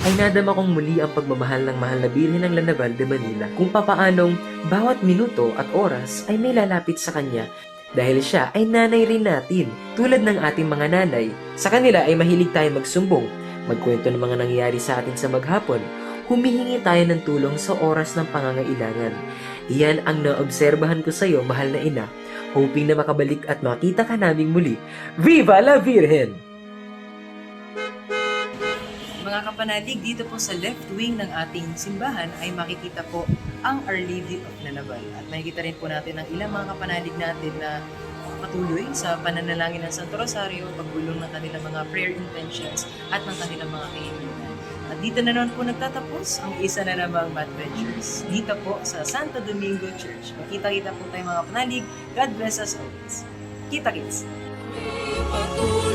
ay nadama kong muli ang pagmamahal ng mahal na Birhen ng Lanaval de Manila, kung papaanong bawat minuto at oras ay may lalapit sa kanya dahil siya ay nanay rin natin. Tulad ng ating mga nanay, sa kanila ay mahilig tayo magsumbong, magkwento ng mga nangyayari sa atin sa maghapon, humihingi tayo ng tulong sa oras ng pangangailangan. Iyan ang naobserbahan ko sa iyo, mahal na ina, hoping na makabalik at makita ka naming muli. Viva la Virgen! Mga kapanalig, dito po sa left wing ng ating simbahan ay makikita po ang Our Lady of Lanaval. At makikita rin po natin ang ilang mga kapanalig natin na patuloy sa pananalangin ng Santo Rosario, pagbulong ng kanilang mga prayer intentions at ng kanilang mga kahilingan. At dito na naman po nagtatapos ang isa na namang Adventures dito po sa Santo Domingo Church. Makita-kita po tayo mga kapanalig. God bless us always. Kita-kits! Patuloy